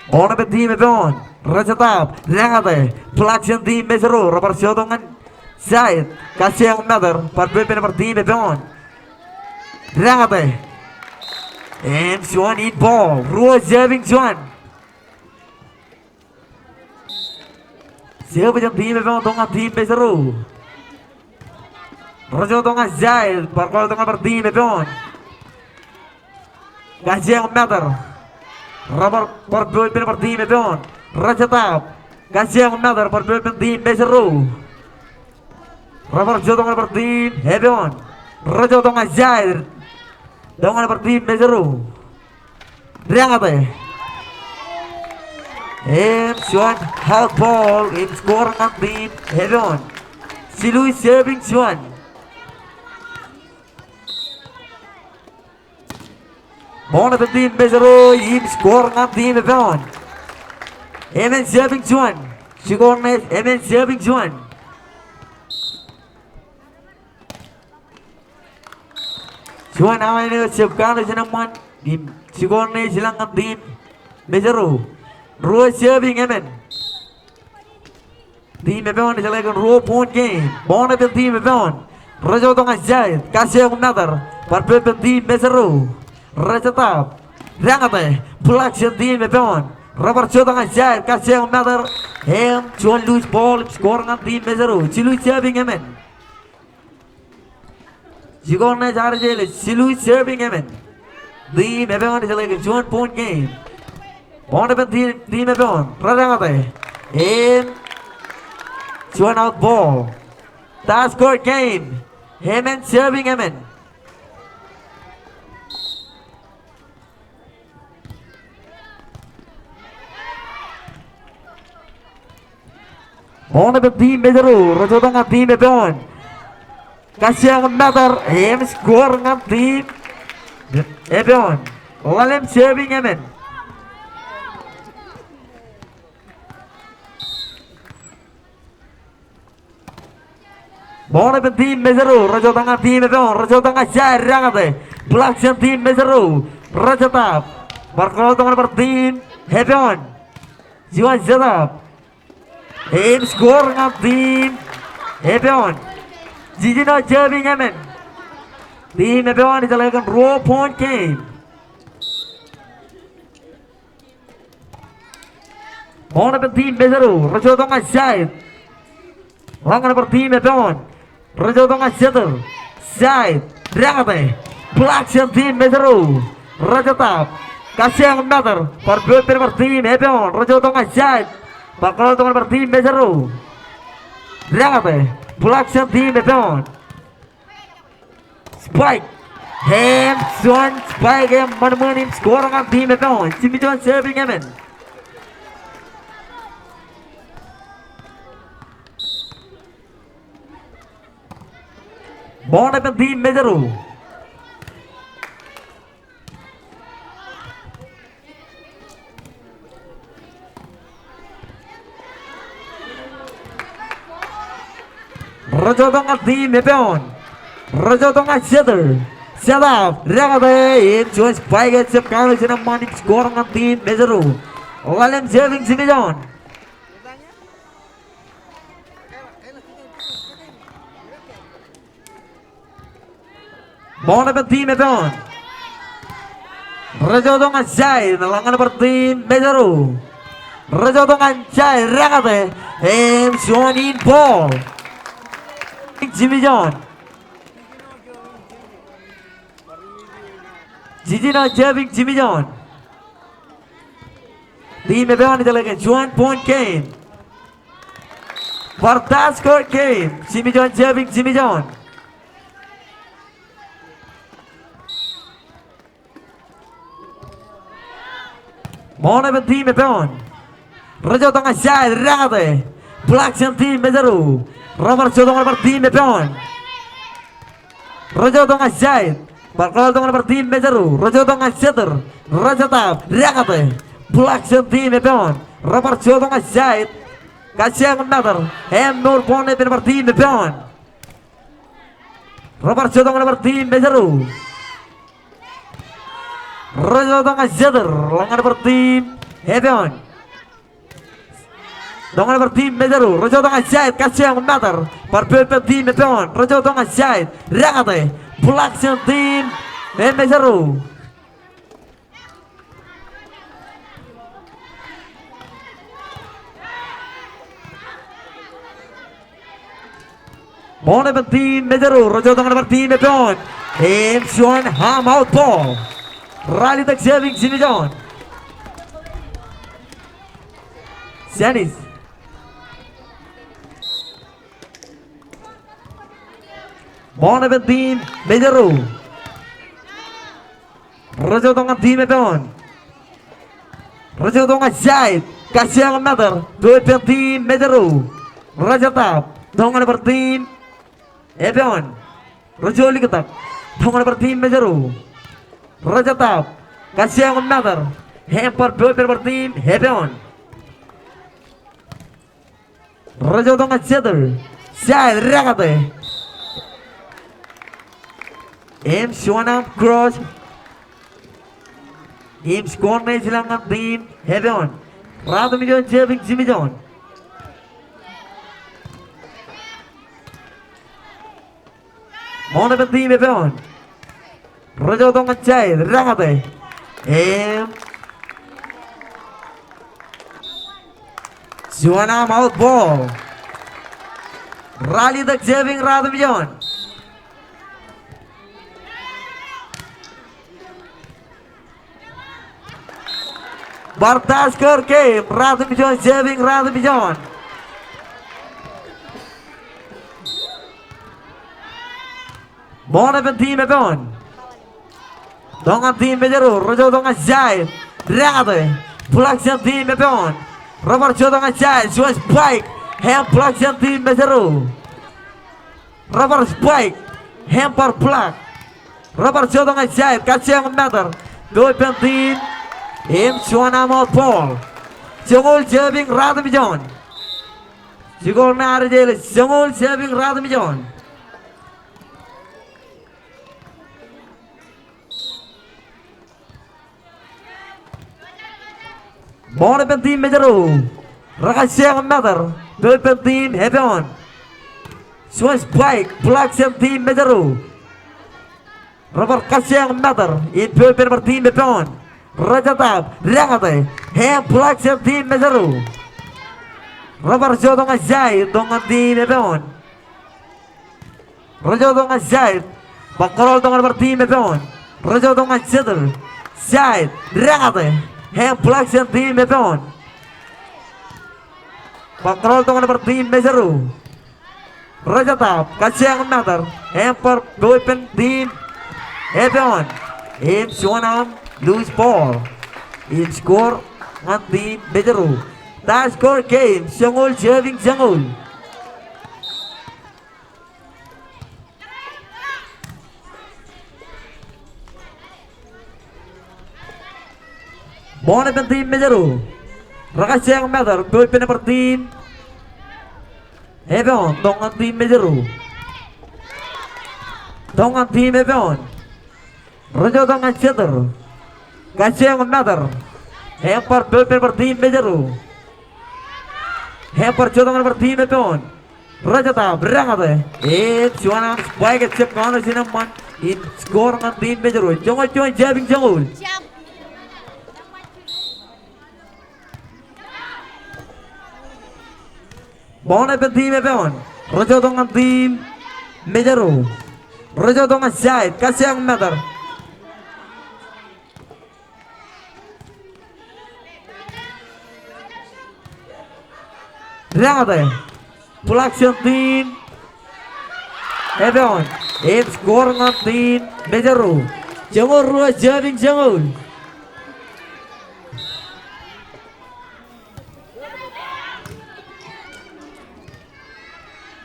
Bola ng team Mepon. Raja tap. Rangate. Pelaksanaan tim Meseru. Rapor untungan Zaid. Kasih yang nader. Perpuluhan per tim Mepon. Rangate. Juan eat ball. Rua serving Juan. Siapa yang tim Mepon untungan tim Meseru. Raja untungan Zaid. Perpuluhan untungan per tim Mepon. Kasih yang nader. Rapor perpuluhan per tim Mepon. Raja tap. Kasih yang nader. Perpuluhan per tim Meseru. Rapor untungan per tim Mepon. Raja untungan Zaid. Dongan per tim Meseru. Rangate. Juan held ball in score ng team Mepon. Si Luis serving Juan. Bola per tim Meseru in score ng team Mepon. Serving Juan. Sigurno serving Juan. Juan awal ini siapkan siya naman di sigurno silang ng team Meseru. Rua serving Team Mepon sila kan raw point game. Bola per team Mepon. Raja untungan Zaid. Kasih yang nader. Perpuluhan per tim Meseru. Raja tap. Rangate. Pelaksanaan tim Mepon. Rapor untungan Zaid. Kasih yang nader. Juan lose ball. Skor ng tim Meseru. Si Luis serving Sigurno cari jeli. Si Luis serving Team Evan is like a 1-point game. Bond up team Evan. Rarangate. In. 1 out ball. Task court game. Hemen serving Hemen. Bond up team Bejaru. Rajotanga team Evan. Kasih ang matter. Hem score ng team Evan. Lalem serving Hemen. Bond up team Bejaru. Rajotanga team Evan. Rajotanga jaya rangate. Blacksham team Bejaru. Rajotap. Berkolong per team Evan. Jiwan Jatap. Hem score ng team Evan. Gigi no serving Hemen. Team Evan is like a raw point game. Bond up team Bejaru. Rajotanga jaya. Langan per team Evan. Rajotanga Jatap. Jaya rangate. Blacksham team Bejaru. Rajotap. Kasih yang matter. Per team Evan. Rajotanga jaya. Bakal dengan per team Bejaru. Rangate. Blacksham team Evan. Spike. Hem Swan Spike yang menemukan skor dengan team Evan. Jimmy John serving Hemen. Bond up team Bejaru. Rajotanga team Evan. Rajotanga Jatap. Jatap. Rangate. In Jones Spike siap kali sini manik skor dengan team Bejaru. Lalem serving Jimmy John. Bond up team Evan. Rajotanga jaya. Langan per team Bejaru. Rajotanga jaya rangate. Hem Swan in ball. Jimmy John. Gigi no serving Jimmy John. Team Evan is like a 1-point game. For task court game. Jimmy John serving Jimmy John. Bond up team Evan. Rajotanga jaya rangate. Blacksham team Bejaru. Robert Jotong per team Evan. Rajotanga jaya. Bakal dengan per team Bejaru. Rajotanga Jatap. Rajotap. Rangate. Blacksham team Evan. Robert Jotanga jaya. Kasih yang matter. Hem nur bond per team Evan. Robert Jotong per team Bejaru. Rajotanga Jatap. Langan per team Evan. Dengan per team Bejaru. Rajotanga jaya. Kasih yang matter. Per team Evan. Rajotanga jaya. Rangate. Blacksham team Bejaru. Bond up team Bejaru. Rajotanga per team Evan. Hem Swan ham out ball. Rally tak serving Jimmy John. Janis. Bond up team Bejaru. Rajotanga team Evan. Rajotanga jaya. Kasih yang matter. Dua team Bejaru. Rajotap. Dengan per team Evan. Rajoli ketak. Dengan per team Bejaru. Rajotap. Kasih yang matter. Hamper per team Evan. Rajotanga Jatap. Jaya rangate. M Swanam cross. M score na silang team Evan. Rado John serving Jimmy John. Mona per team Evan. Rajotanga jaya rangate. M Swanam out ball. Rally tak serving Rado John. Bartaskor game Ratu Bijon serving Ratu Bijon. Bona team Ebon. Dongan team Bejeru, Rojo dongan Jai, Rate, Production team Ebon. Robert Jo dongan Jai, Joy Spike, Ham Production team Bejeru. Robert Spike, Hamper Plug. Robert Jo dongan Jai, kasih yang meter. Doi team Im Suana Paul. Jongol serving Ratu Bijon. Jongol Narjel, Jongol serving Ratu Bijon. Bona team Bejeru. Rakasih yang meter. Doi team Hebon. Joy Spike, Production team Bejeru. Robert kasih yang meter. Itu team Hebon. Raja Tab, Rangate, Ham Production team Bejeru. Robert Jo dongan Jai, dongan team Hebon. Rojo dongan Jai, Bakarol dongan team Hebon. Rojo dongan Settle, Jai, Rangate, Ham Production team Hebon. Bakarol dongan team Bejeru. Raja Tab, kasih yang meter. Hamper, doi team Hebon. Im Suanam. Loose ball. In score ng team Bejeru. Tie score game. Siangul serving Siangul. Bona ng team Bejeru. Rakasih yang meter. Tuloy pinapar team Hebon. Tong ang team Bejeru. Tong ang team Hebon. Rojo tong ang setter. Kasih yang meter. Hamper per team Bejeru. Hamper jodoh per team Hebon. Raja Tab berangkat. Cuman baik cek kanan sini man. In score ng team Bejeru. Jongol jabbing jongol. Bona per team Hebon. Rojo ng team Bejeru. Rojo ng side. Kasih yang meter. Rangate, Production team Hebon. Im score ng team Bejeru. Jongol Rua jabbing jongol.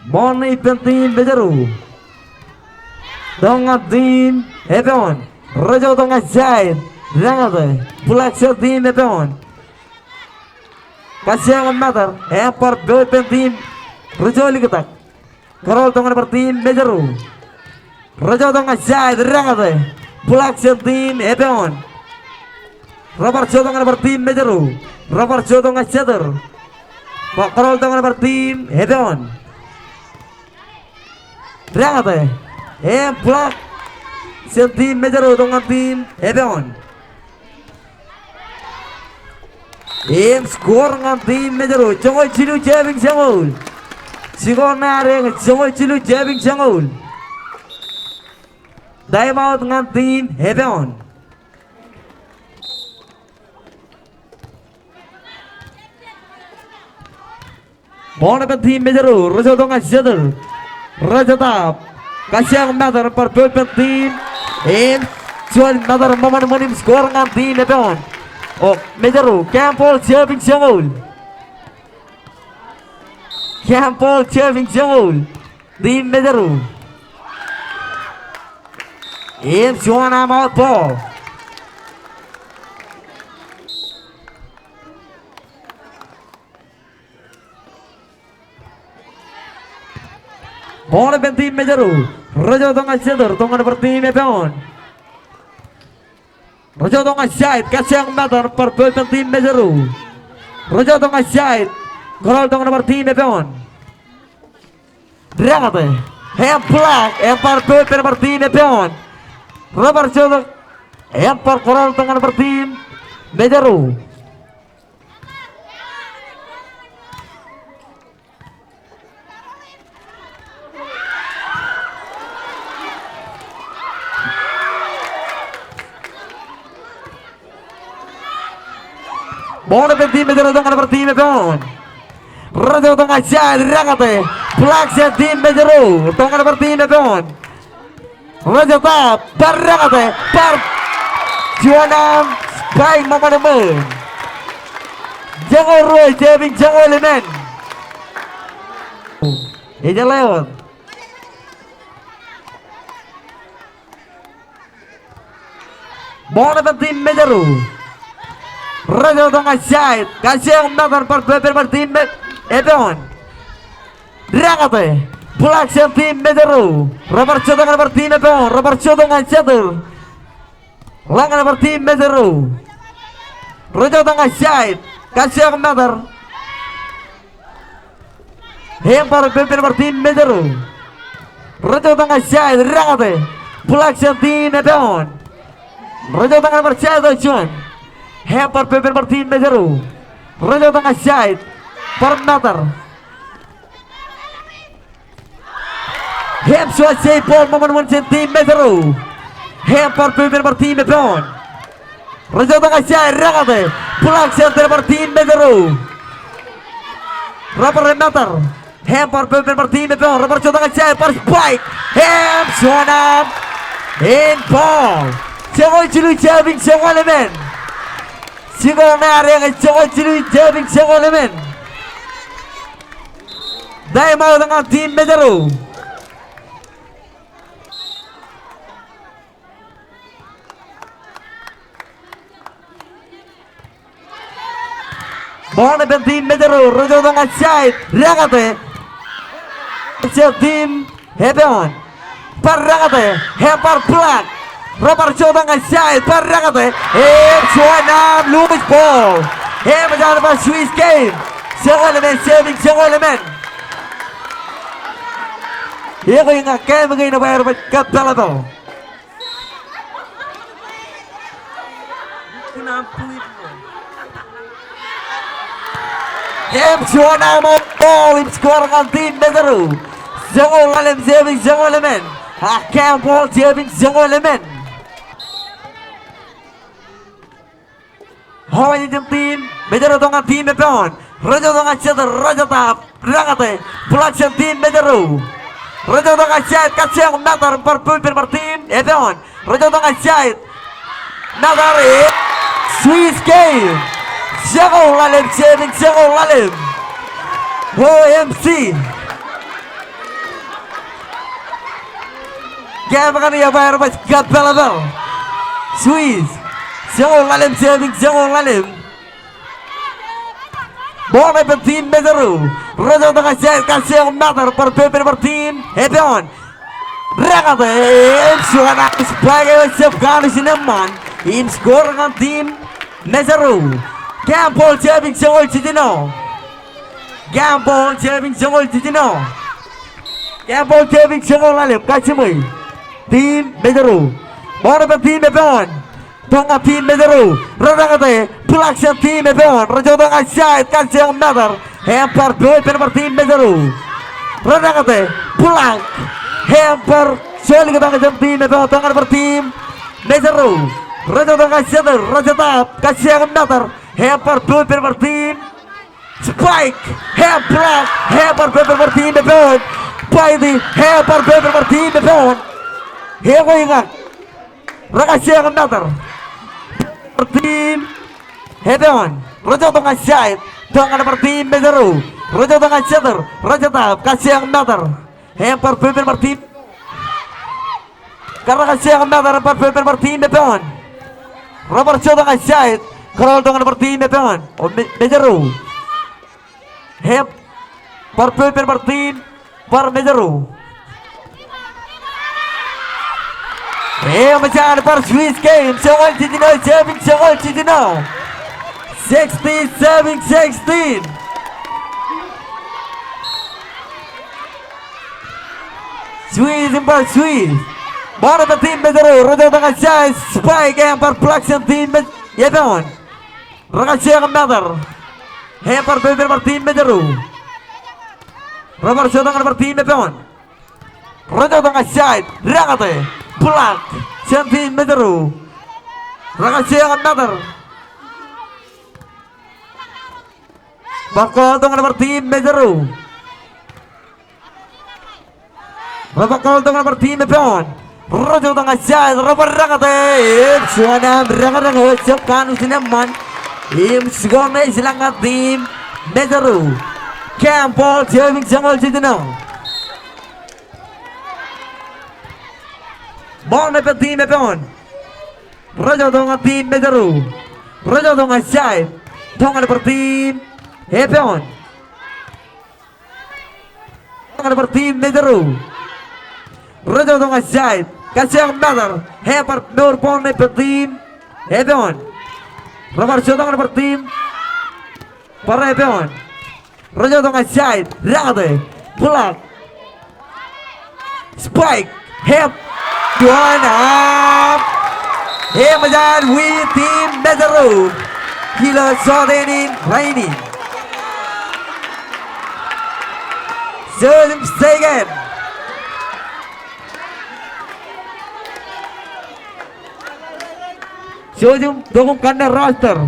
Bona ipen team Bejeru. Dongan team Hebon. Rojo dongan Jai. Rangate, Production team Hebon. Kasih yang meter. Hamper doi team Rojo liketak. Karol dongan team Bejeru. Rojo dongan Jai. Rangate, Production team Hebon. Robert Jo dongan team Bejeru. Robert Jo dongan Setter. Karol dongan team Hebon. Rangate, Production team Bejeru dongan team Hebon. Im score ng team Bejeru. Jongol Chilu jabbing jongol. Sigor na rin Jongol Chilu jabbing jongol. Time out ng team Hebon. Bona ng team Bejeru. Rojo dongan Settle. Raja Tab. Kasih yang meter per team. Im Cuan meter memenuhi skor ng team Hebon. Oh, Bejeru, Campbell serving jongol. Campbell serving jongol. Team Bejeru. Im Suana ball. Bola team Bejeru. Rojo dongan center, dongan team Hebon. Rojo dongan side, kasih yang meter per team Bejeru. Rojo dongan side, Karol dongan team Hebon. Rangate, Hamper per team Hebon. Robert Jo Hamper Karol dongan team Bejeru. Buona per team Medero tengah per team Medon. Raja tengah jaya rangate. Pelaksanaan tim Medero tengah per team Medon. Raja tap berangate per jualan baik mama demen. Jangan roy jebing jangan elemen. Ini lewat. Buona per team Medero. Raja tengah jahit kasih umnatan per tim Edon rangate pelaksanaan tim Medero Robert dengan per tim Edon Robert dengan catur langan per tim Medero Raja tengah jahit kasih umnatan hempar per tim Medero Raja tengah jahit rangate pelaksanaan tim Edon Raja tengah percaya tujuan hempar per tim Medero Raja tengah jahit per hem suasai bol momen tim Medero hempar per tim Medon Raja tengah jahit rangate pelaksanaan per tim Medero Rapper Meter hempar per tim Medon Rapper tengah jahit per spike hem suanam in ball jangan cilu jabing jangan elemen Sigol na area ng jangan cilu jabing jangan elemen dahil mau dengan tim Medero Buona per tim Medero Raja dengan jahit rangate tim Hebon per rangate hempar pelan Robert dengan jahit per rangate suanam Louis Paul menjadi per Swiss game jangan elemen saving jangan elemen Iko yung kayak begini bayar kat balato. Game suana mo ball im score ng tim Medero. Jangan lalim saving jangan elemen. Hakam ball saving jangan elemen. Hawaii tim Medero tong tim Medon. Raja tong catur Raja tap rangate pelaksanaan tim Medero. Raja tengah jahit kasih yang natar per tim Edon Raja tengah jahit natar Swiss game jangan lalim saving jangan lalim OMC game akan ia bayar pas gat balabal Swiss jangan lalim saving jangan lalim Buona per tim Medero Raja tengah jahit kasih yang natar per tim Edon rangate suara sebagai sebuah sineman in skor dengan tim Medero Gampol jabing jengol Citino Gampol jabing jengol Citino Gampol jabing jengol lalim kasih mai tim Medero Buona per tim Edon tengah tim Medero rangate pelaksanaan tim Edon Raja tengah jahit kasih yang natar hempar per tim Medero rangate pulang hempar soli ke tengah tim Edon tengah per tim Medero Raja tengah jatuh Raja tap kasih yang natar hempar per tim spike hempar per tim Edon Paiti hempar per tim Edon hego ingat kasih yang natar tim Edon Raja tengah jahit tengah per tim Medero Raja tengah jatuh Raja tap kasih yang natar hempar per tim karena kasih yang natar per tim Edon Robert tengah jahit kalau tengah per tim Edon Medero per tim Medero macam per Swiss game jangan Citino jabing jangan Citino 16 Swiss Buona per tim Medero Raja tengah jahit spike yang per pelaksanaan tim Edon Raja yang natar hempar per tim Medero Robert tengah per tim Edon Raja tengah jahit rangate pulang tim Medero Raja yang natar Bakal tong nomor tim Mejeru. Bakal tong nomor tim Mepeon. Raja tong Azad Rabarangate. Suana berangkat ucapkan usinaman. Im segone silangkat tim Mejeru. Kampol Jeming Jangol Jidino. Bon tim Mepeon. Raja tong tim Mejeru. Raja tong Azad. Tong nomor tim Mepeon. Tong nomor tim Mejeru. Raja tong Azad. Kasih yang nazar. Hepar Nur Pon tim Mepeon. Nomor tong nomor tim para Mepeon. Raja tong Azad. Rangate. Pulak. Spike. Hep. Join up. Hemajan with team Mejeru. Gila Sodenin Raini. Selim Stegen. Sojum dukung kandang roster.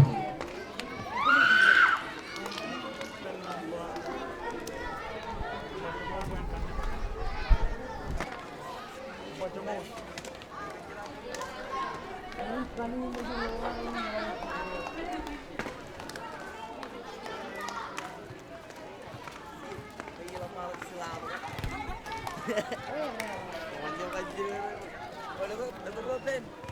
Olha o